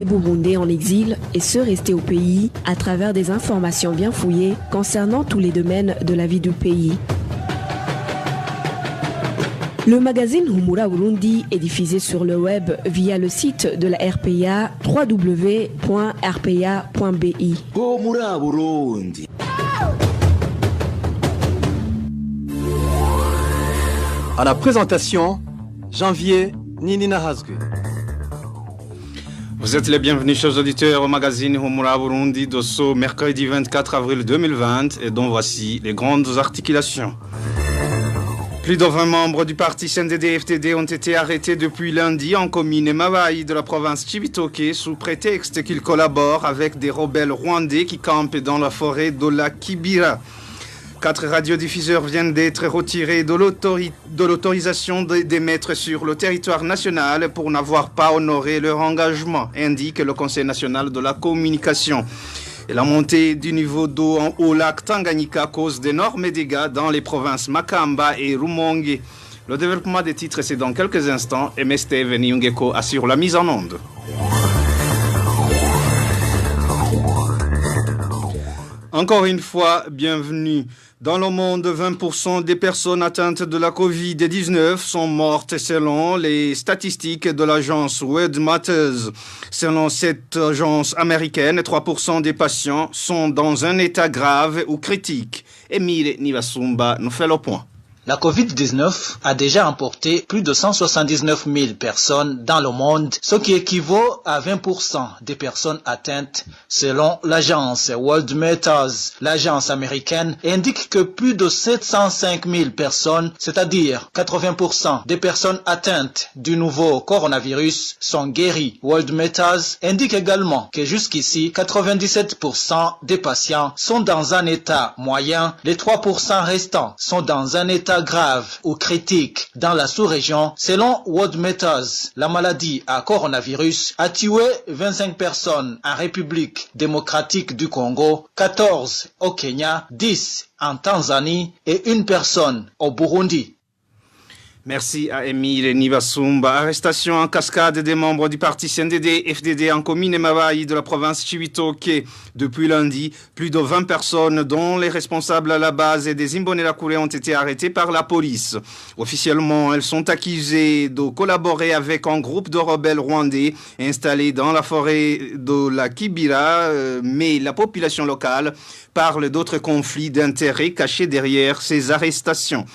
Les Burundais en exil et ceux restés au pays à travers des informations bien fouillées concernant tous les domaines de la vie du pays. Le magazine Humura Burundi est diffusé sur le web via le site de la RPA www.rpa.bi. Humura Burundi. À la présentation, Janvier Nini Nahazgue. Vous êtes les bienvenus, chers auditeurs, au magazine Humura Burundi de ce mercredi 24 avril 2020 et dont voici les grandes articulations. Plus de 20 membres du parti CNDD-FDD ont été arrêtés depuis lundi en commune Mabayi de la province Chibitoke sous prétexte qu'ils collaborent avec des rebelles rwandais qui campent dans la forêt de la Kibira. 4 radiodiffuseurs viennent d'être retirés de l'autorisation d'émettre sur le territoire national pour n'avoir pas honoré leur engagement, indique le Conseil national de la communication. Et la montée du niveau d'eau au lac Tanganyika cause d'énormes dégâts dans les provinces Makamba et Rumonge. Le développement des titres, c'est dans quelques instants. Et Steve Niungeko assure la mise en onde. Encore une fois, bienvenue. Dans le monde, 20% des personnes atteintes de la Covid-19 sont mortes selon les statistiques de l'agence World Matters. Selon cette agence américaine, 3% des patients sont dans un état grave ou critique. Emile Nivasumba nous fait le point. La Covid-19 a déjà emporté plus de 179 000 personnes dans le monde, ce qui équivaut à 20% des personnes atteintes selon l'agence World Matters. L'agence américaine indique que plus de 705 000 personnes, c'est-à-dire 80% des personnes atteintes du nouveau coronavirus, sont guéries. World Matters indique également que jusqu'ici, 97% des patients sont dans un état moyen, les 3% restants sont dans un état grave ou critique dans la sous-région. Selon World Matters, la maladie à coronavirus a tué 25 personnes en République démocratique du Congo, 14 au Kenya, 10 en Tanzanie et 1 personne au Burundi. Merci à Emile Nivasumba. Arrestation en cascade des membres du parti CNDD-FDD en commune Mabayi de la province Chibitoke. Depuis lundi, plus de 20 personnes, dont les responsables à la base et des Imbonerakure, ont été arrêtées par la police. Officiellement, elles sont accusées de collaborer avec un groupe de rebelles rwandais installés dans la forêt de la Kibira, mais la population locale parle d'autres conflits d'intérêts cachés derrière ces arrestations.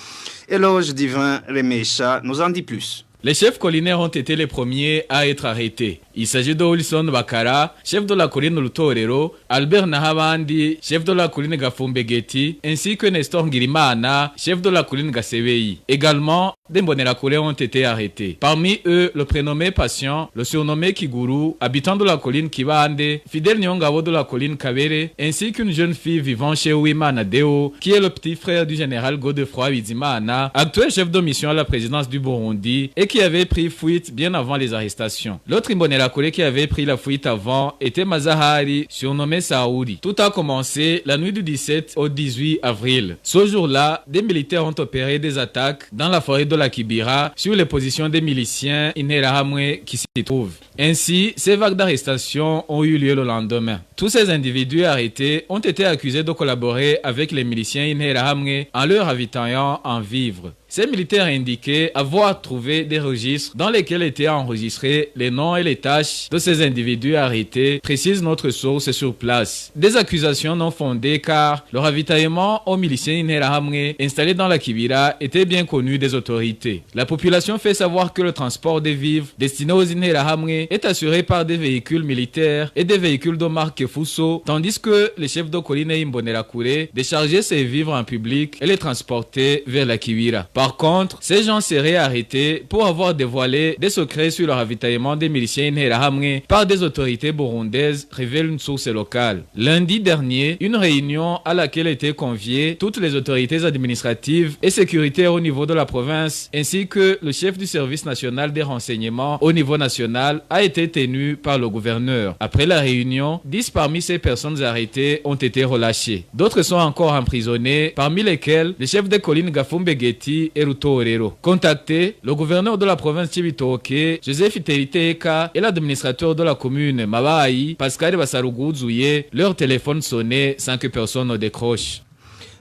Éloge Divin Remesha nous en dit plus. Les chefs collinaires ont été les premiers à être arrêtés. Il s'agit de Wilson Bakara, chef de la colline Lutorero, Albert Nahabandi, chef de la colline Gafumbegeti, ainsi que Nestor Ngirimana, chef de la colline Gasebei. Également, des Imbonerakure ont été arrêtés. Parmi eux, le prénommé Patient, le surnommé Kiguru, habitant de la colline Kibande, Fidel Nyongabo de la colline Kabere, ainsi qu'une jeune fille vivant chez Ouimana Deo, qui est le petit frère du général Godefroy Bizimana, actuel chef de mission à la présidence du Burundi, et qui avait pris fuite bien avant les arrestations. L'autre Imbonerakure qui avait pris la fuite avant était Mazahari, surnommé Saoudi. Tout a commencé la nuit du 17 au 18 avril. Ce jour-là, des militaires ont opéré des attaques dans la forêt de la Kibira sur les positions des miliciens Interahamwe qui s'y trouvent. Ainsi, ces vagues d'arrestations ont eu lieu le lendemain. Tous ces individus arrêtés ont été accusés de collaborer avec les miliciens Interahamwe en leur avitant en vivres. Ces militaires indiquaient avoir trouvé des registres dans lesquels étaient enregistrés les noms et les tâches de ces individus arrêtés, précise notre source sur place. Des accusations non fondées car le ravitaillement aux miliciens Interahamwe installés dans la Kibira était bien connu des autorités. La population fait savoir que le transport des vivres destinés aux Interahamwe est assuré par des véhicules militaires et des véhicules de marque Fuso, tandis que les chefs de colline Imbonerakure déchargeaient ces vivres en public et les transportaient vers la Kibira. Par contre, ces gens seraient arrêtés pour avoir dévoilé des secrets sur le ravitaillement des miliciens Interahamwe par des autorités burundaises, révèle une source locale. Lundi dernier, une réunion à laquelle étaient conviées toutes les autorités administratives et sécuritaires au niveau de la province, ainsi que le chef du service national des renseignements au niveau national, a été tenue par le gouverneur. Après la réunion, 10 parmi ces personnes arrêtées ont été relâchées. D'autres sont encore emprisonnés, parmi lesquels le chef des collines Gafumbegeti et Rutorero. Contacté, le gouverneur de la province Cibitoke, Joseph Teriteka, et l'administrateur de la commune Mabayi, Pascal Bassaruguzouye, leur téléphone sonnait sans que personne ne décroche.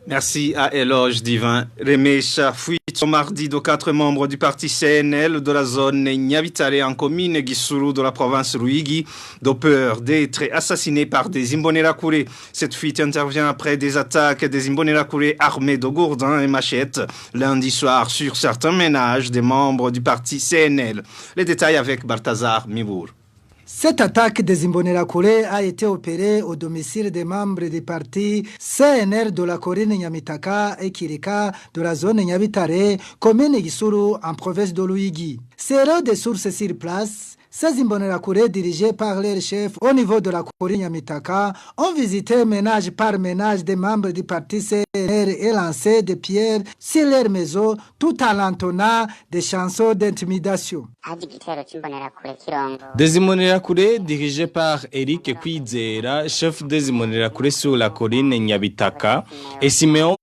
Merci à Éloge Divin. Remesha fuite ce mardi de 4 membres du parti CNL de la zone Nyabitare en commune Gisuru de la province Ruigi, de peur d'être assassinés par des Imbonerakure. Cette fuite intervient après des attaques des Imbonerakure armés de gourdins et machettes lundi soir sur certains ménages des membres du parti CNL. Les détails avec Balthazar Mibour. Cette attaque des Imbonerakure a été opérée au domicile des membres du parti CNR de la Corine Nyamitaka et Kirika de la zone Nyabitare, commune Gisuru en province de Luigi. Selon des sources sur place, ces Imbonerakure dirigés par leur chef au niveau de la Corine Nyamitaka ont visité ménage par ménage des membres du parti CNR et lancé des pierres sur leur maison tout en l'entonnant des chansons d'intimidation. Des Imbonerakure dirigés par Eric Kwizera, chef des Imbonerakure sur la colline Nyabitaka, et Simeon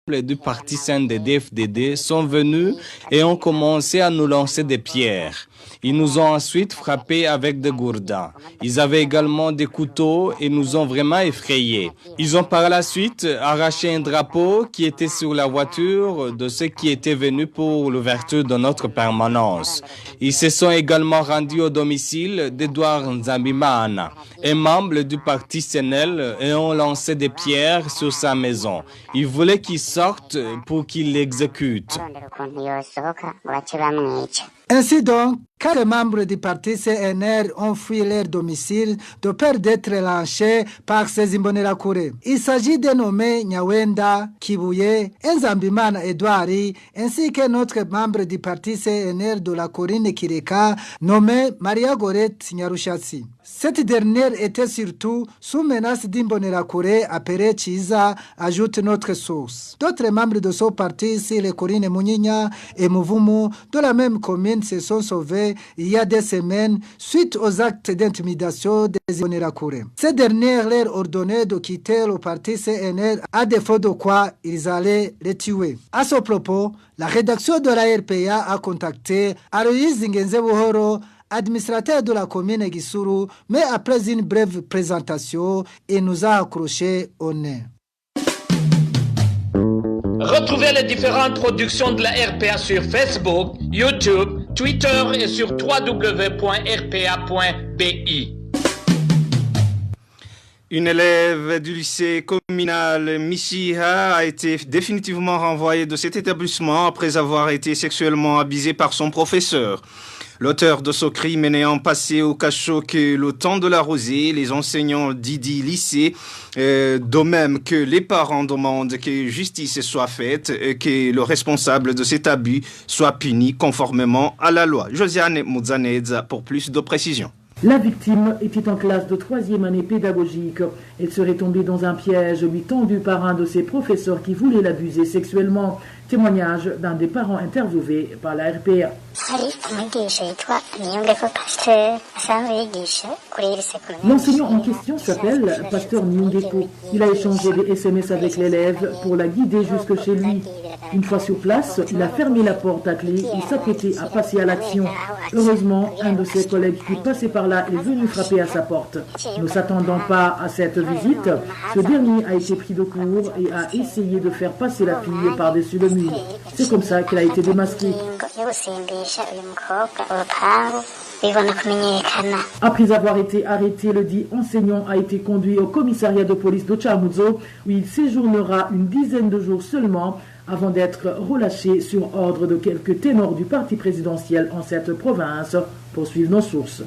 du parti CNDD-FDD sont venus et ont commencé à nous lancer des pierres. Ils nous ont ensuite frappés avec des gourdins. Ils avaient également des couteaux et nous ont vraiment effrayés. Ils ont par la suite arraché un drapeau qui était sur la voiture de ceux qui étaient venus pour l'ouverture de notre permanence. Ils se sont également rendus au domicile d'Edouard Nzambimana, un membre du parti CNL, et ont lancé des pierres sur sa maison. Ils voulaient qu'il sorte pour qu'il l'exécute. Ainsi donc, 4 membres du parti CNR ont fui leur domicile de peur d'être lynchés par ces Imbonerakure. Il s'agit de nommer Nyawenda Kibuye, Nzambimana Edouari, ainsi que notre membre du parti CNR de la Corine Kireka, nommé Maria Gorette Nyarushatsi. Cette dernière était surtout sous menace d'Imbonerakure appelé Chiza, ajoute notre source. D'autres membres de ce parti, si les Corine Muninya et Mouvumu, de la même commune, se sont sauvés il y a des semaines suite aux actes d'intimidation des Imbonerakure. Ces dernières leur ordonnaient de quitter le parti CNR, à défaut de quoi ils allaient les tuer. À ce propos, la rédaction de la RPA a contacté Aloïs Ngenzebuhoro, administrateur de la commune Gisuru, mais après une brève présentation, il nous a accroché au nez. Retrouvez les différentes productions de la RPA sur Facebook, YouTube, Twitter et sur www.rpa.bi. Une élève du lycée communal Mishiha a été définitivement renvoyée de cet établissement après avoir été sexuellement abusée par son professeur. L'auteur de ce crime n'ayant passé au cachot que le temps de la rosée, les enseignants d'Idi lycée, de même que les parents demandent que justice soit faite et que le responsable de cet abus soit puni conformément à la loi. Josiane Mouzanedza pour plus de précisions. La victime était en classe de 3e année pédagogique. Elle serait tombée dans un piège lui tendu par un de ses professeurs qui voulait l'abuser sexuellement. Témoignage d'un des parents interviewés par la RPA. L'enseignant en question s'appelle Pasteur Nyungeko. Il a échangé des SMS avec l'élève pour la guider jusque chez lui. Une fois sur place, il a fermé la porte à clé et s'apprêtait à passer à l'action. Heureusement, un de ses collègues qui passait par là est venu frapper à sa porte. Ne s'attendant pas à cette visite, ce dernier a été pris de court et a essayé de faire passer la fille par-dessus le mur. C'est comme ça qu'elle a été démasquée. Après avoir été arrêté, le dit enseignant a été conduit au commissariat de police de Tchamoudzo où il séjournera une dizaine de jours seulement avant d'être relâché sur ordre de quelques ténors du parti présidentiel en cette province, poursuivent nos sources.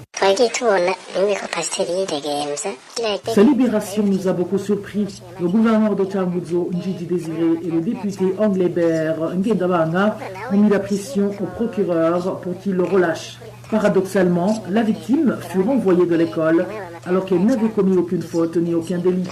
Sa libération nous a beaucoup surpris. Le gouverneur de Tchamoudzo, Njidi Désiré, et le député Anglébert Ngedabanga ont mis la pression au procureur pour qu'il le relâche. Paradoxalement, la victime fut renvoyée de l'école alors qu'elle n'avait commis aucune faute ni aucun délit.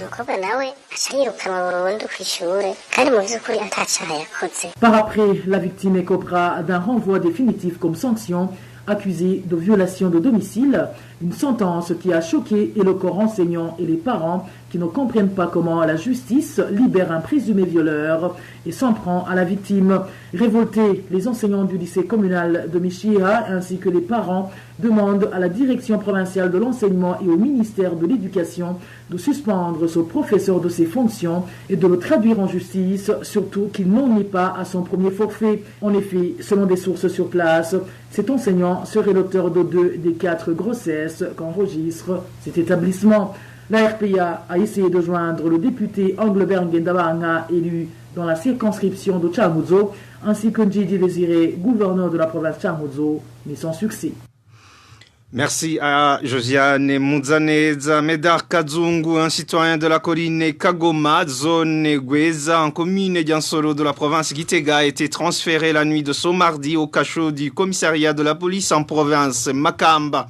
Par après, la victime écopera d'un renvoi définitif comme sanction accusé de violation de domicile. Une sentence qui a choqué et le corps enseignant et les parents qui ne comprennent pas comment la justice libère un présumé violeur et s'en prend à la victime. Révoltés, les enseignants du lycée communal de Michia ainsi que les parents demandent à la direction provinciale de l'enseignement et au ministère de l'Éducation de suspendre ce professeur de ses fonctions et de le traduire en justice, surtout qu'il n'en est pas à son premier forfait. En effet, selon des sources sur place, cet enseignant serait l'auteur de 2 des 4 grossesses qu'enregistre cet établissement. La RPA a essayé de joindre le député Engelbert Ngendabanga, élu dans la circonscription de Changuzo, ainsi que Njidi Désiré, gouverneur de la province Changuzo, mais sans succès. Merci à Josiane Mouzaneza. Medar Kazungu, un citoyen de la colline Kagoma, zone Gweza, en commune Diansoro de la province Gitega, a été transféré la nuit de ce mardi au cachot du commissariat de la police en province Makamba.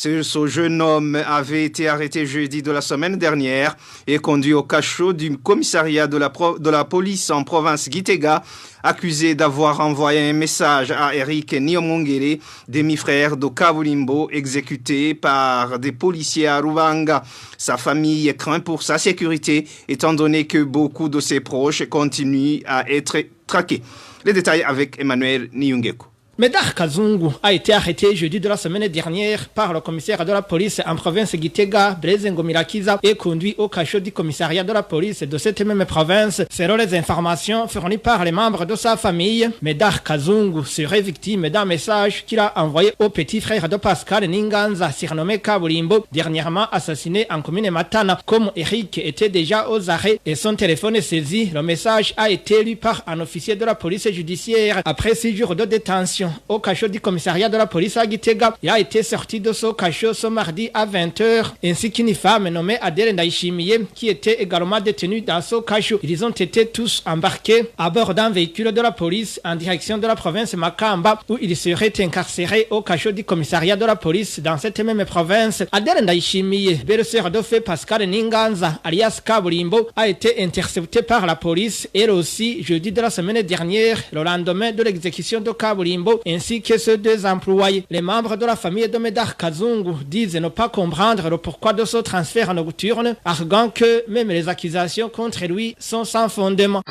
Ce jeune homme avait été arrêté jeudi de la semaine dernière et conduit au cachot du commissariat de la police en province Gitega, accusé d'avoir envoyé un message à Eric Niomongere, demi-frère de Kabulimbo, exécuté par des policiers à Rubanga. Sa famille craint pour sa sécurité, étant donné que beaucoup de ses proches continuent à être traqués. Les détails avec Emmanuel Niungeko. Medar Kazungu a été arrêté jeudi de la semaine dernière par le commissaire de la police en province Gitega, Blaise Ngomirakiza, et conduit au cachot du commissariat de la police de cette même province. Selon les informations fournies par les membres de sa famille, Medar Kazungu serait victime d'un message qu'il a envoyé au petit frère de Pascal Ninganza, surnommé Kabulimbo, dernièrement assassiné en commune Matana. Comme Eric était déjà aux arrêts et son téléphone est saisi, le message a été lu par un officier de la police judiciaire. Après 6 jours de détention au cachot du commissariat de la police à Gitega, il a été sorti de ce cachot ce mardi à 20h, ainsi qu'une femme nommée Adèle Ndaïchimiye qui était également détenue dans ce cachot. Ils ont été tous embarqués à bord d'un véhicule de la police en direction de la province Makamba, où ils seraient incarcérés au cachot du commissariat de la police dans cette même province. Adèle Ndaïchimiye, belle-sœur de feu Pascal Ninganza, alias Kabulimbo, a été interceptée par la police, elle aussi, jeudi de la semaine dernière, le lendemain de l'exécution de Kabulimbo, ainsi que ceux 2 employés. Les membres de la famille de Medar Kazungu disent ne pas comprendre le pourquoi de ce transfert nocturne, arguant que même les accusations contre lui sont sans fondement.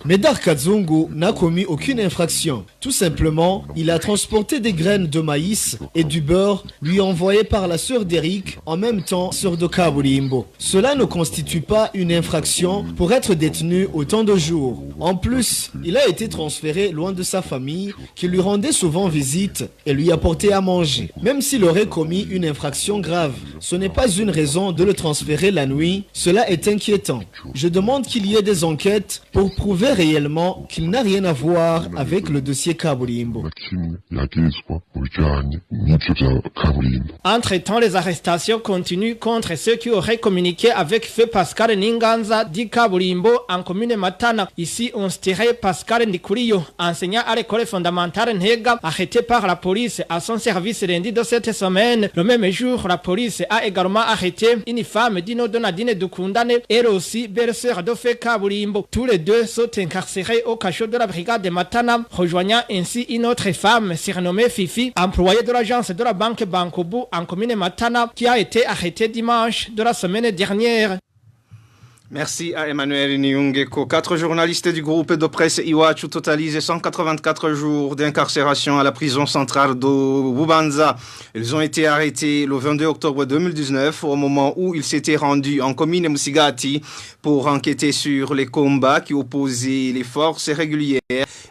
Medar Kazungu n'a commis aucune infraction. Tout simplement, il a transporté des graines de maïs et du beurre lui envoyé par la sœur d'Eric, en même temps sœur de Kabulimbo. Cela ne constitue pas une infraction pour être détenu autant de jours. En plus, il a été transféré loin de sa famille qui lui rendait souvent visite et lui apportait à manger. Même s'il aurait commis une infraction grave, ce n'est pas une raison de le transférer la nuit. Cela est inquiétant. Je demande qu'il y ait des enquêtes pour prouver réellement qu'il n'a rien à voir avec le dossier Kabulimbo. Entre-temps, les arrestations continuent contre ceux qui auraient communiqué avec feu Pascal Ninganza dit Kabulimbo en commune Matana. Ici, on se tirait Pascal Ndikuriyo, enseignant à l'école fondamentale Nhega, arrêté par la police à son service lundi de cette semaine. Le même jour, la police a également arrêté une femme Dino Donadine Dukundane, elle aussi belle-sœur de feu Kabulimbo. Tous les 2 sont incarcérés au cachot de la brigade de Matana, rejoignant ainsi une autre femme surnommée Fifi, employée de l'agence de la banque Bankobu en commune Matana, qui a été arrêtée dimanche de la semaine dernière. Merci à Emmanuel Niungeko. 4 journalistes du groupe de presse Iwachu totalisent 184 jours d'incarcération à la prison centrale de Bubanza. Ils ont été arrêtés le 22 octobre 2019 au moment où ils s'étaient rendus en commune Musigati pour enquêter sur les combats qui opposaient les forces régulières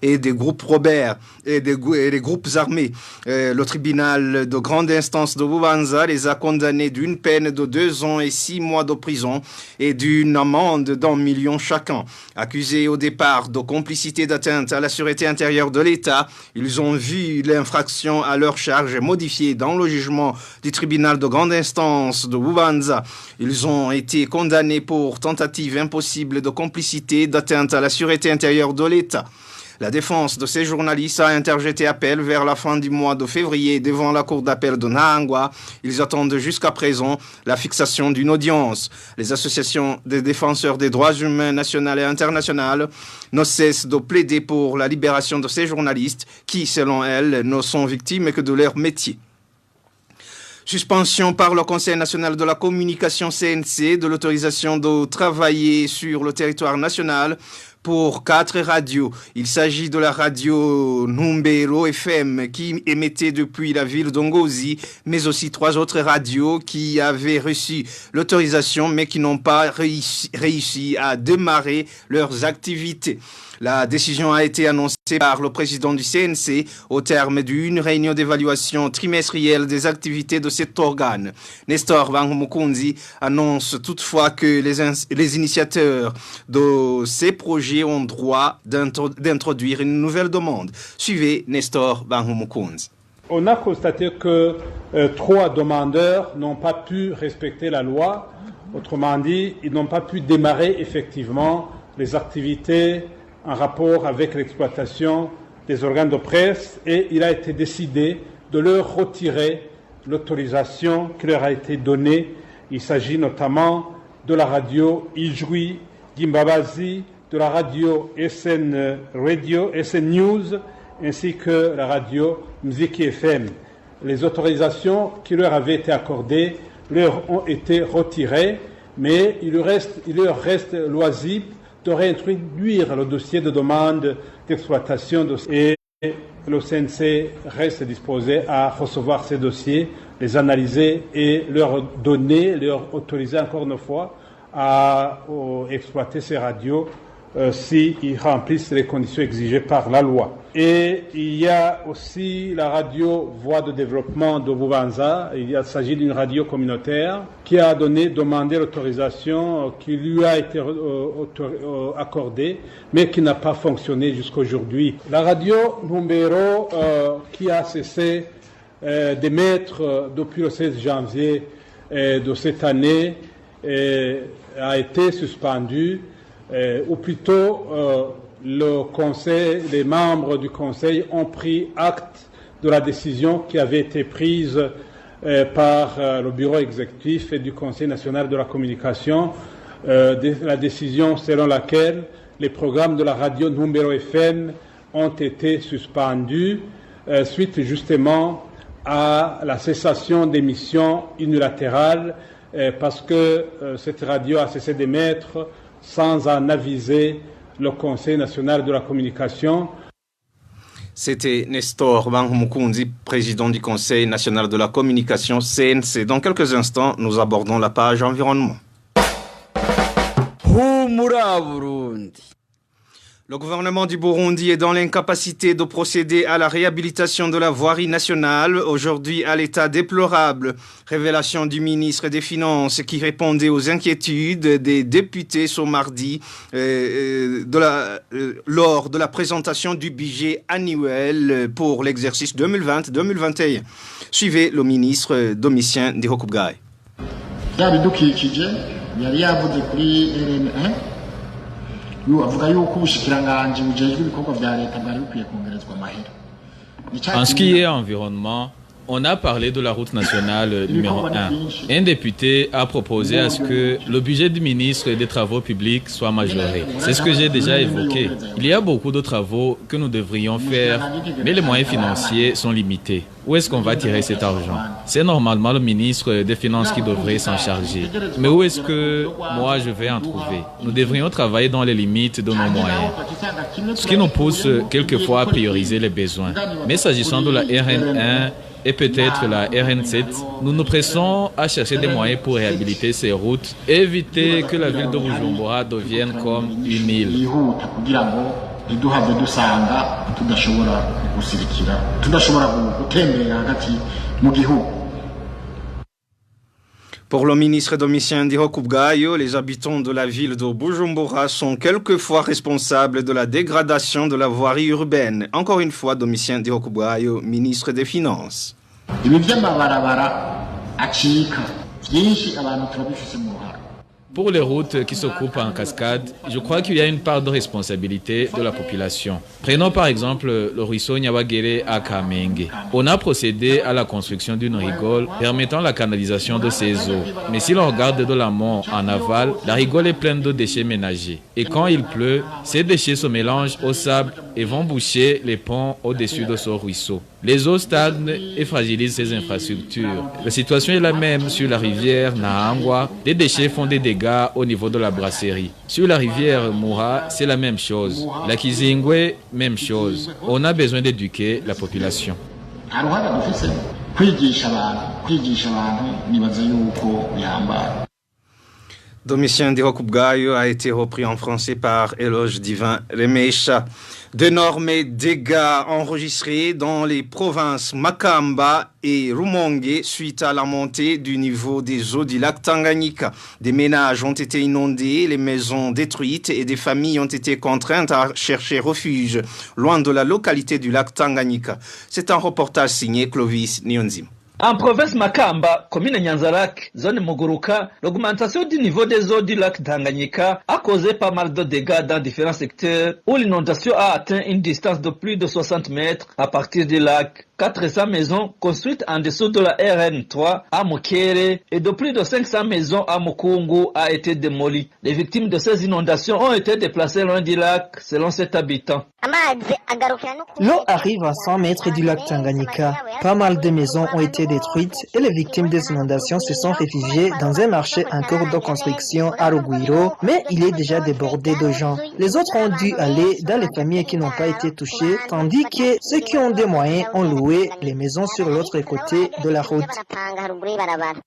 et des groupes rebelles et des groupes armés. Le tribunal de grande instance de Bubanza les a condamnés d'une peine de 2 ans et 6 mois de prison et d'une amende d'1 million chacun. Accusés au départ de complicité d'atteinte à la sûreté intérieure de l'État, ils ont vu l'infraction à leur charge modifiée dans le jugement du tribunal de grande instance de Bubanza. Ils ont été condamnés pour tentative impossible de complicité d'atteinte à la sûreté intérieure de l'État. La défense de ces journalistes a interjeté appel vers la fin du mois de février devant la cour d'appel de Nahangwa. Ils attendent jusqu'à présent la fixation d'une audience. Les associations des défenseurs des droits humains nationales et internationales ne cessent de plaider pour la libération de ces journalistes qui, selon elles, ne sont victimes que de leur métier. Suspension par le Conseil national de la communication CNC de l'autorisation de travailler sur le territoire national pour 4 radios. Il s'agit de la radio Numbero FM qui émettait depuis la ville d'Ongozi, mais aussi 3 autres radios qui avaient reçu l'autorisation mais qui n'ont pas réussi à démarrer leurs activités. La décision a été annoncée par le président du CNC au terme d'une réunion d'évaluation trimestrielle des activités de cet organe. Nestor Banhumukunzi annonce toutefois que les initiateurs de ces projets ont droit d'introduire une nouvelle demande. Suivez Nestor Banhumukunzi. On a constaté que 3 demandeurs n'ont pas pu respecter la loi. Autrement dit, ils n'ont pas pu démarrer effectivement les activités en rapport avec l'exploitation des organes de presse et il a été décidé de leur retirer l'autorisation qui leur a été donnée. Il s'agit notamment de la radio Ijwi Gimbabazi, de la radio SN Radio, SN News, ainsi que la radio Mziki FM. Les autorisations qui leur avaient été accordées leur ont été retirées, mais il leur reste loisible de réintroduire le dossier de demande d'exploitation et le CNC reste disposé à recevoir ces dossiers, les analyser et leur autoriser encore une fois à exploiter ces radios s'ils remplissent les conditions exigées par la loi. Et il y a aussi la radio Voix de développement de Bubanza. Il s'agit d'une radio communautaire qui a demandé l'autorisation qui lui a été accordée, mais qui n'a pas fonctionné jusqu'à aujourd'hui. La radio Numbero, qui a cessé d'émettre depuis le 16 janvier de cette année, a été suspendue. Ou plutôt, les membres du Conseil ont pris acte de la décision qui avait été prise par le bureau exécutif et du Conseil national de la communication, la décision selon laquelle les programmes de la radio Numbero FM ont été suspendus suite justement à la cessation d'émissions unilatérales parce que cette radio a cessé d'émettre sans en aviser le Conseil national de la communication. C'était Nestor Banhumukunzi, président du Conseil national de la communication CNC. Dans quelques instants, nous abordons la page environnement. Le gouvernement du Burundi est dans l'incapacité de procéder à la réhabilitation de la voirie nationale, aujourd'hui à l'état déplorable. Révélation du ministre des Finances qui répondait aux inquiétudes des députés ce mardi lors de la présentation du budget annuel pour l'exercice 2020-2021. Suivez le ministre Domitien Ndihokubwayo. En ce qui est environnement, on a parlé de la route nationale numéro 1. Un député a proposé à ce que le budget du ministre des Travaux publics soit majoré. C'est ce que j'ai déjà évoqué. Il y a beaucoup de travaux que nous devrions faire, mais les moyens financiers sont limités. Où est-ce qu'on va tirer cet argent? C'est normalement le ministre des Finances qui devrait s'en charger. Mais où est-ce que moi je vais en trouver? Nous devrions travailler dans les limites de nos moyens. Ce qui nous pousse quelquefois à prioriser les besoins. Mais s'agissant de la RN1, et peut-être la RN7, nous nous pressons à chercher des moyens pour réhabiliter ces routes et éviter que la ville de Bujumbura devienne comme une île. Pour le ministre Domitien Ndihokubwayo, les habitants de la ville de Bujumbura sont quelquefois responsables de la dégradation de la voirie urbaine. Encore une fois, Domitien Ndihokubwayo, ministre des Finances. Pour les routes qui se coupent en cascade, je crois qu'il y a une part de responsabilité de la population. Prenons par exemple le ruisseau Nyawagere à Kamenge. On a procédé à la construction d'une rigole permettant la canalisation de ces eaux. Mais si l'on regarde de l'amont en aval, la rigole est pleine de déchets ménagers. Et quand il pleut, ces déchets se mélangent au sable et vont boucher les ponts au-dessus de ce ruisseau. Les eaux stagnent et fragilisent ces infrastructures. La situation est la même sur la rivière Nahangwa. Les déchets font des dégâts au niveau de la brasserie. Sur la rivière Moura, c'est la même chose. La Kizingwe, même chose. On a besoin d'éduquer la population. Domitien Dirokubgayo a été repris en français par Éloge Divin Remesha. D'énormes dégâts enregistrés dans les provinces Makamba et Rumonge suite à la montée du niveau des eaux du lac Tanganyika. Des ménages ont été inondés, les maisons détruites et des familles ont été contraintes à chercher refuge loin de la localité du lac Tanganyika. C'est un reportage signé Clovis Nyonzim. En province Makamba, commune Nyanzarak, zone Muguruka, l'augmentation du niveau des eaux du lac Tanganyika a causé pas mal de dégâts dans différents secteurs où l'inondation a atteint une distance de plus de 60 mètres à partir du lac. 400 maisons construites en dessous de la RN3 à Mukere et de plus de 500 maisons à Mukungu a été démolies. Les victimes de ces inondations ont été déplacées loin du lac, selon cet habitant. L'eau arrive à 100 mètres du lac Tanganyika. Pas mal de maisons ont été détruites et les victimes des inondations se sont réfugiées dans un marché en cours de construction à Rugwiro, mais il est déjà débordé de gens. Les autres ont dû aller dans les familles qui n'ont pas été touchées, tandis que ceux qui ont des moyens ont loué les maisons sur l'autre côté de la route.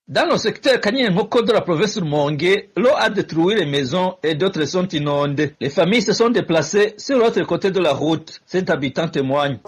Dans le secteur Kanyemoko de la province Rumonge, l'eau a détruit les maisons et d'autres sont inondées. Les familles se sont déplacées sur l'autre côté de la route. Cet habitant témoigne.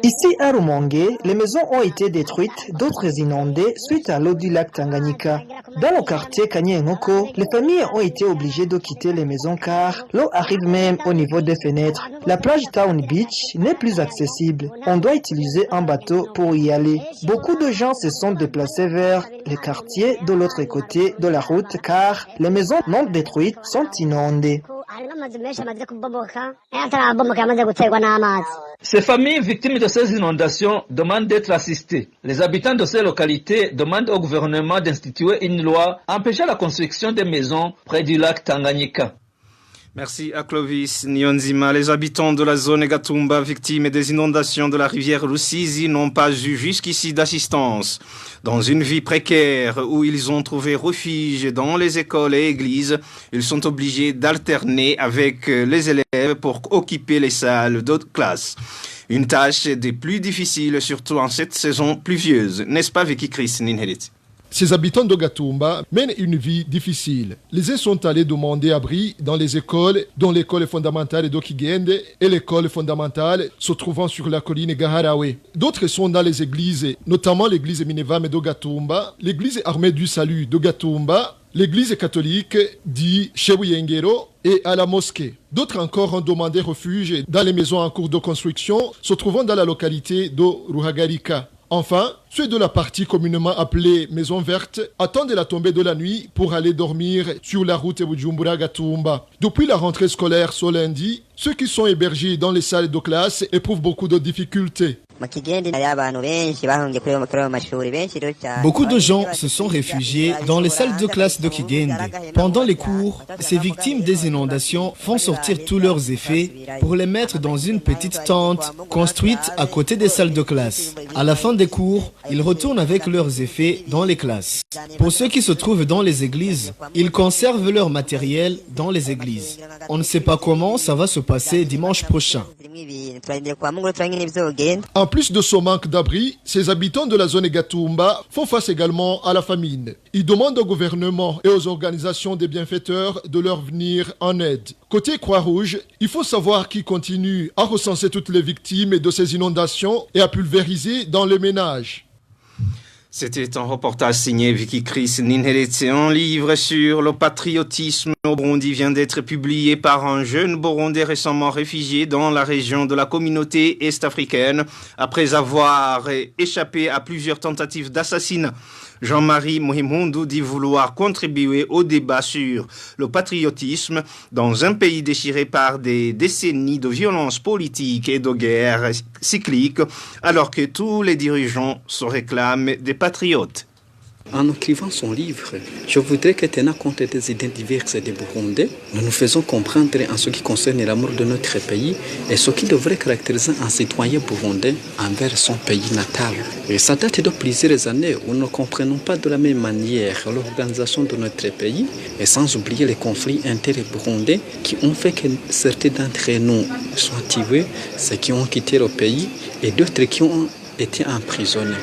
Ici à Rumonge, les maisons ont été détruites, d'autres inondées suite à l'eau du lac Tanganyika. Dans le quartier Kanyemoko, les familles ont été obligées de quitter les maisons car l'eau arrive même au niveau des fenêtres. La plage Town Beach n'est plus accessible. On doit utiliser un bateau pour y aller. Beaucoup de gens se sont déplacés vers les quartiers de l'autre côté de la route car les maisons non détruites sont inondées. Ces familles victimes de ces inondations demandent d'être assistées. Les habitants de ces localités demandent au gouvernement d'instituer une loi empêchant la construction des maisons près du lac Tanganyika. Merci à Clovis Nyonzima. Les habitants de la zone Gatumba, victimes des inondations de la rivière Rusizi, n'ont pas eu jusqu'ici d'assistance. Dans une vie précaire où ils ont trouvé refuge dans les écoles et églises, ils sont obligés d'alterner avec les élèves pour occuper les salles de classe. Une tâche des plus difficiles, surtout en cette saison pluvieuse. N'est-ce pas, Vicky Chris Ninherit? Ces habitants de Gatumba mènent une vie difficile. Les uns sont allés demander abri dans les écoles, dont l'école fondamentale d'Okigende et l'école fondamentale se trouvant sur la colline Gaharawe. D'autres sont dans les églises, notamment l'église Minevame de Gatumba, l'église armée du salut de Gatumba, l'église catholique dit Chebuyengero et à la mosquée. D'autres encore ont demandé refuge dans les maisons en cours de construction se trouvant dans la localité de Ruhagarika. Enfin, ceux de la partie communément appelée Maison Verte attendent la tombée de la nuit pour aller dormir sur la route Bujumbura-Gatumba. Depuis la rentrée scolaire ce lundi, ceux qui sont hébergés dans les salles de classe éprouvent beaucoup de difficultés. Beaucoup de gens se sont réfugiés dans les salles de classe de Kigende. Pendant les cours, ces victimes des inondations font sortir tous leurs effets pour les mettre dans une petite tente construite à côté des salles de classe. À la fin des cours, ils retournent avec leurs effets dans les classes. Pour ceux qui se trouvent dans les églises, ils conservent leur matériel dans les églises. On ne sait pas comment ça va se passer dimanche prochain. En plus de ce manque d'abri, ces habitants de la zone Gatumba font face également à la famine. Ils demandent au gouvernement et aux organisations des bienfaiteurs de leur venir en aide. Côté Croix-Rouge, il faut savoir qu'ils continuent à recenser toutes les victimes de ces inondations et à pulvériser dans les ménages. C'était un reportage signé Vicky Chris Ninheritse. Un livre sur le patriotisme au Burundi vient d'être publié par un jeune Burundais récemment réfugié dans la région de la communauté est-africaine après avoir échappé à plusieurs tentatives d'assassinat. Jean-Marie Muhimundu dit vouloir contribuer au débat sur le patriotisme dans un pays déchiré par des décennies de violence politique et de guerre cyclique, alors que tous les dirigeants se réclament des patriotes. En écrivant son livre, je voudrais que tenant compte des idées diverses des Burundais, nous nous faisons comprendre en ce qui concerne l'amour de notre pays et ce qui devrait caractériser un citoyen burundais envers son pays natal. Et ça date de plusieurs années où nous ne comprenons pas de la même manière l'organisation de notre pays et sans oublier les conflits inter-burundais qui ont fait que certains d'entre nous soient tués, ceux qui ont quitté le pays et d'autres qui ont été emprisonnés.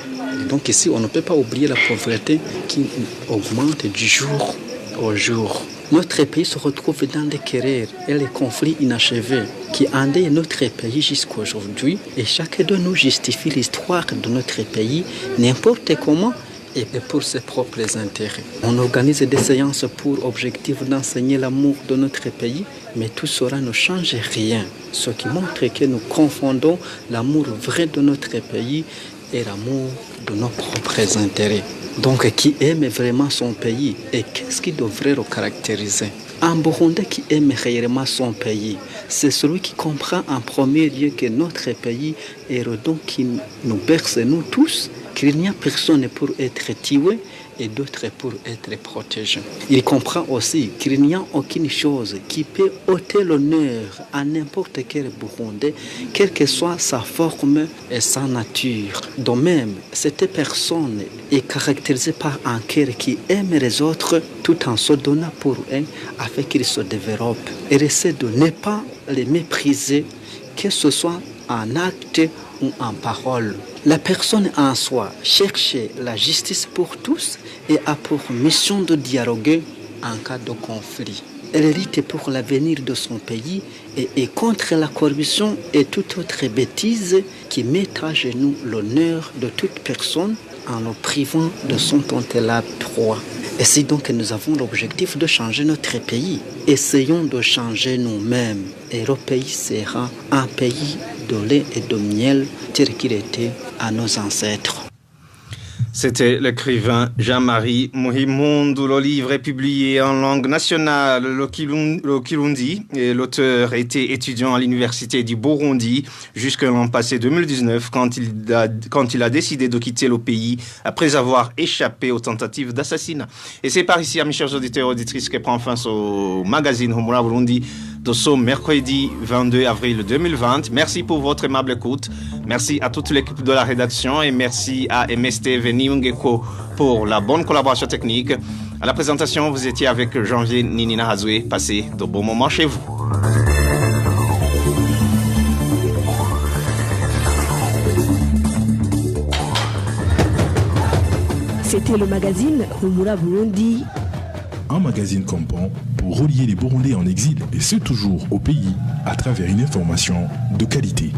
Donc ici, on ne peut pas oublier la pauvreté qui augmente du jour au jour. Notre pays se retrouve dans des querelles et les conflits inachevés qui endeuillent notre pays jusqu'à aujourd'hui. Et chacun de nous justifie l'histoire de notre pays n'importe comment et pour ses propres intérêts. On organise des séances pour objectif d'enseigner l'amour de notre pays, mais tout cela ne change rien. Ce qui montre que nous confondons l'amour vrai de notre pays et l'amour de nos propres intérêts. Donc, qui aime vraiment son pays et qu'est-ce qui devrait le caractériser? Un Burundais qui aime réellement son pays, c'est celui qui comprend en premier lieu que notre pays est le don qui nous berce nous tous, qu'il n'y a personne pour être tué et d'autres pour être protégés. Il comprend aussi qu'il n'y a aucune chose qui peut ôter l'honneur à n'importe quel Burundais, quelle que soit sa forme et sa nature. De même, cette personne est caractérisée par un cœur qui aime les autres tout en se donnant pour eux afin qu'ils se développent. Et essaie de ne pas les mépriser, que ce soit en acte ou en parole. La personne en soi cherche la justice pour tous et a pour mission de dialoguer en cas de conflit. Elle lutte pour l'avenir de son pays et est contre la corruption et toute autre bêtise qui met à genoux l'honneur de toute personne en le privant de son total droit. Et c'est donc que nous avons l'objectif de changer notre pays. Essayons de changer nous-mêmes et le pays sera un pays de lait et de miel tel qu'il était à nos ancêtres. C'était l'écrivain Jean-Marie Muhimundu. Le livre est publié en langue nationale, le Kirundi, et l'auteur était étudiant à l'université du Burundi jusqu'à l'an passé 2019 quand il a décidé de quitter le pays après avoir échappé aux tentatives d'assassinat. Et c'est par ici, mes chers auditeurs et auditrices, que prend fin ce magazine Humura Burundi de ce mercredi 22 avril 2020. Merci pour votre aimable écoute. Merci à toute l'équipe de la rédaction et merci à MST Veningeko pour la bonne collaboration technique. À la présentation, vous étiez avec Janvier Ninina Hazoué. Passez de bons moments chez vous. C'était le magazine Humura Burundi. Un magazine comprend pour relier les Burundais en exil et ceux toujours au pays à travers une information de qualité.